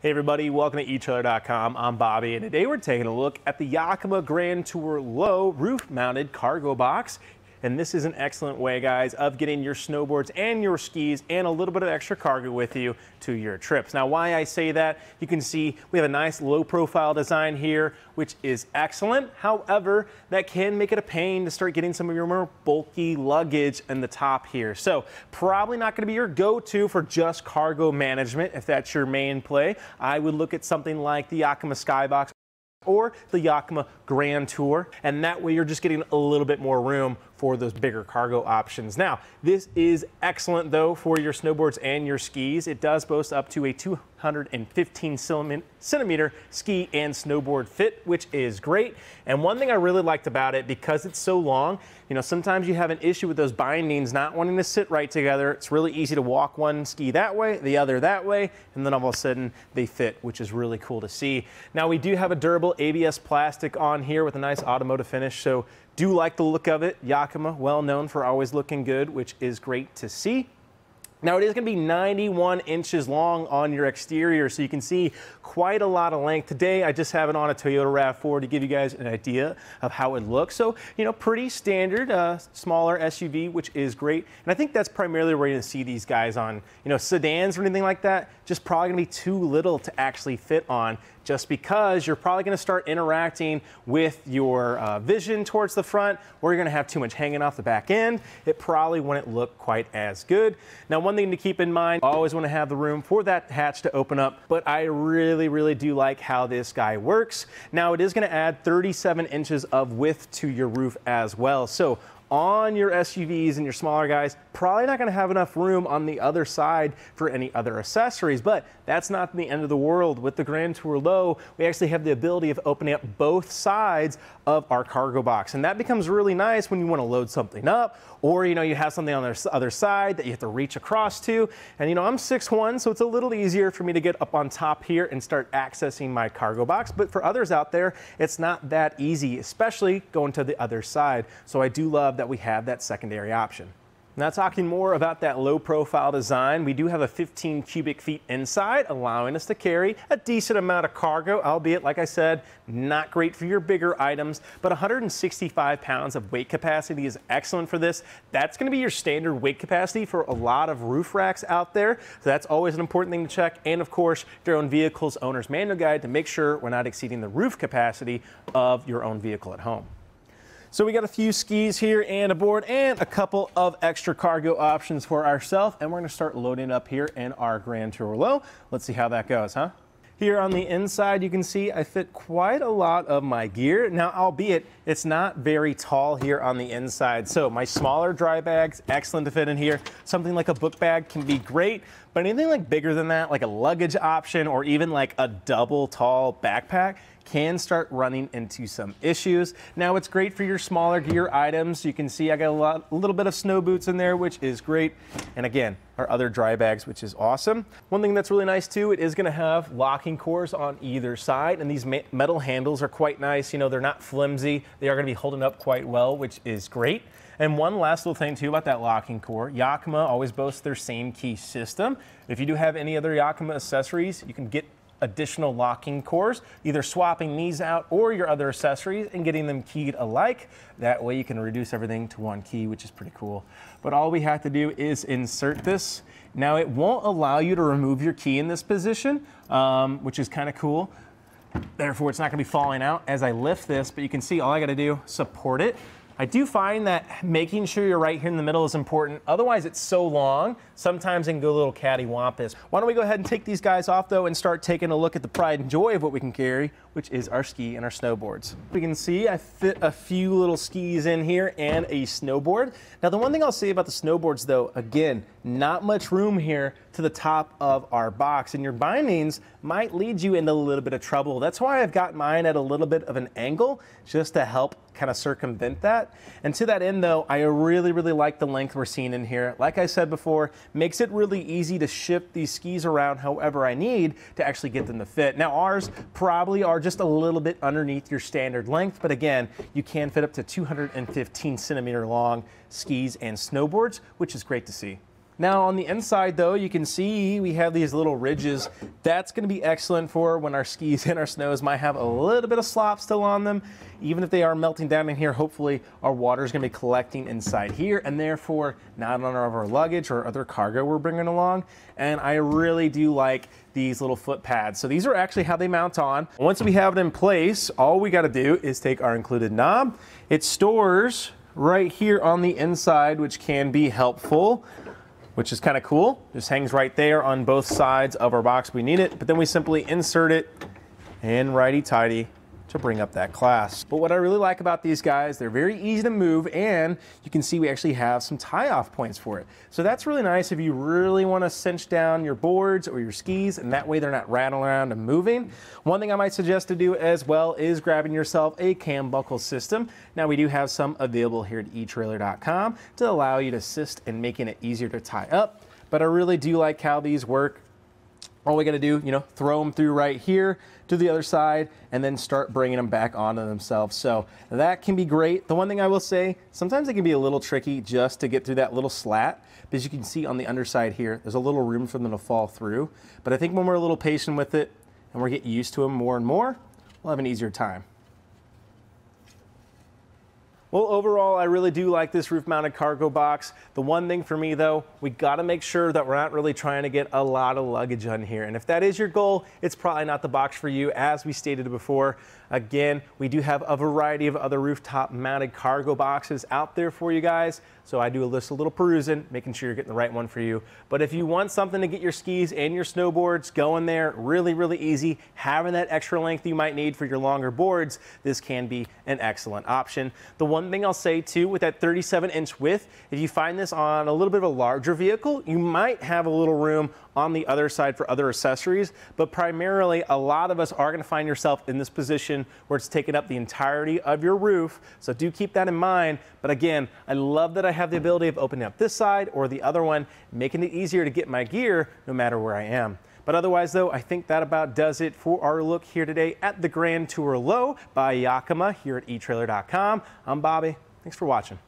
Hey everybody, welcome to etrailer.com. I'm Bobby, and today we're taking a look at the Yakima Grand Tour low roof-mounted cargo box. And this is an excellent way, guys, of getting your snowboards and your skis and a little bit of extra cargo with you to your trips. Now, why I say that, you can see we have a nice low-profile design here, which is excellent. However, that can make it a pain to start getting some of your more bulky luggage in the top here. So, probably not going to be your go-to for just cargo management if that's your main play. I would look at something like the Yakima Sky Box or the Yakima Grand Tour, and that way you're just getting a little bit more room for those bigger cargo options. Now, this is excellent though for your snowboards and your skis. It does boast up to a 215 centimeter ski and snowboard fit, which is great. And one thing I really liked about it, because it's so long, you know, sometimes you have an issue with those bindings not wanting to sit right together. It's really easy to walk one ski that way, the other that way, and then all of a sudden they fit, which is really cool to see. Now, we do have a durable ABS plastic on here with a nice automotive finish, so do like the look of it. Yakima, well known for always looking good, which is great to see. Now, it is going to be 91 inches long on your exterior, so you can see quite a lot of length. Today, I just have it on a Toyota RAV4 to give you guys an idea of how it looks. So, you know, pretty standard, smaller SUV, which is great. And I think that's primarily where you're going to see these guys on, you know, sedans or anything like that. Just probably going to be too little to actually fit on, just because you're probably going to start interacting with your vision towards the front, or you're going to have too much hanging off the back end. It probably wouldn't look quite as good. Now, one thing to keep in mind, I always want to have the room for that hatch to open up, but I really do like how this guy works. Now, it is going to add 37 inches of width to your roof as well. So on your SUVs and your smaller guys, probably not going to have enough room on the other side for any other accessories, but that's not the end of the world. With the Grand Tour Low, we actually have the ability of opening up both sides of our cargo box, and that becomes really nice when you want to load something up, or you know, you have something on the other side that you have to reach across to. And you know, I'm 6'1", so it's a little easier for me to get up on top here and start accessing my cargo box, but for others out there, it's not that easy, especially going to the other side. So I do love that we have that secondary option. Now, talking more about that low profile design, we do have a 15 cubic feet inside, allowing us to carry a decent amount of cargo, albeit, like I said, not great for your bigger items, but 165 pounds of weight capacity is excellent for this. That's going to be your standard weight capacity for a lot of roof racks out there. So that's always an important thing to check. And of course, your own vehicle's owner's manual guide to make sure we're not exceeding the roof capacity of your own vehicle at home. So we got a few skis here and a board and a couple of extra cargo options for ourselves, and we're going to start loading up here in our Grand Tour Low. Let's see how that goes, huh? Here on the inside, you can see I fit quite a lot of my gear. Now, albeit it's not very tall here on the inside, so my smaller dry bags, excellent to fit in here. Something like a book bag can be great, but anything like bigger than that, like a luggage option or even like a double tall backpack, can start running into some issues. Now, it's great for your smaller gear items. You can see I got a little bit of snow boots in there, which is great. And again, our other dry bags, which is awesome. One thing that's really nice too, it is gonna have locking cores on either side, and these metal handles are quite nice. You know, they're not flimsy. They are gonna be holding up quite well, which is great. And one last little thing too about that locking core, Yakima always boasts their same key system. If you do have any other Yakima accessories, you can get additional locking cores, either swapping these out or your other accessories and getting them keyed alike. That way you can reduce everything to one key, which is pretty cool. But all we have to do is insert this. Now, it won't allow you to remove your key in this position, which is kind of cool. Therefore, it's not going to be falling out as I lift this, but you can see all I got to do, support it. I do find that making sure you're right here in the middle is important. Otherwise, it's so long, sometimes it can go a little cattywampus. Why don't we go ahead and take these guys off, though, and start taking a look at the pride and joy of what we can carry, which is our ski and our snowboards. We can see I fit a few little skis in here and a snowboard. Now, the one thing I'll say about the snowboards, though, again, not much room here to the top of our box, and your bindings might lead you into a little bit of trouble. That's why I've got mine at a little bit of an angle, just to help kind of circumvent that. And to that end, though, I really like the length we're seeing in here. Like I said before, makes it really easy to shift these skis around however I need to actually get them to fit. Now, ours probably are just a little bit underneath your standard length, but again, you can fit up to 215 centimeter long skis and snowboards, which is great to see. Now on the inside though, you can see we have these little ridges. That's going to be excellent for when our skis and our snows might have a little bit of slop still on them. Even if they are melting down in here, hopefully our water is going to be collecting inside here and therefore not on our luggage or other cargo we're bringing along. And I really do like these little foot pads. So these are actually how they mount on. Once we have it in place, all we got to do is take our included knob. It stores right here on the inside, which can be helpful, which is kind of cool. Just hangs right there on both sides of our box. We need it, but then we simply insert it in righty-tighty to bring up that clasp. But what I really like about these guys, they're very easy to move, and you can see we actually have some tie-off points for it. So that's really nice if you really want to cinch down your boards or your skis, and that way they're not rattling around and moving. One thing I might suggest to do as well is grabbing yourself a cam buckle system. Now we do have some available here at etrailer.com to allow you to assist in making it easier to tie up, but I really do like how these work. All we got to do, throw them through right here to the other side and then start bringing them back onto themselves. So that can be great. The one thing I will say, sometimes it can be a little tricky just to get through that little slat. But as you can see on the underside here, there's a little room for them to fall through. But I think when we're a little patient with it and we're getting used to them more and more, we'll have an easier time. Well, overall, I really do like this roof-mounted cargo box. The one thing for me, though, we got to make sure that we're not really trying to get a lot of luggage on here. And if that is your goal, it's probably not the box for you, as we stated before. Again, we do have a variety of other rooftop-mounted cargo boxes out there for you guys. So I do a little perusing, making sure you're getting the right one for you. But if you want something to get your skis and your snowboards going there really, really easy, having that extra length you might need for your longer boards, this can be an excellent option. The one thing I'll say too, with that 37-inch width, if you find this on a little bit of a larger vehicle, you might have a little room on the other side for other accessories, but primarily a lot of us are going to find yourself in this position where it's taking up the entirety of your roof, so do keep that in mind. But again, I love that I have the ability of opening up this side or the other one, making it easier to get my gear no matter where I am. But otherwise though, I think that about does it for our look here today at the Grand Tour Low by Yakima here at etrailer.com. I'm Bobby. Thanks for watching.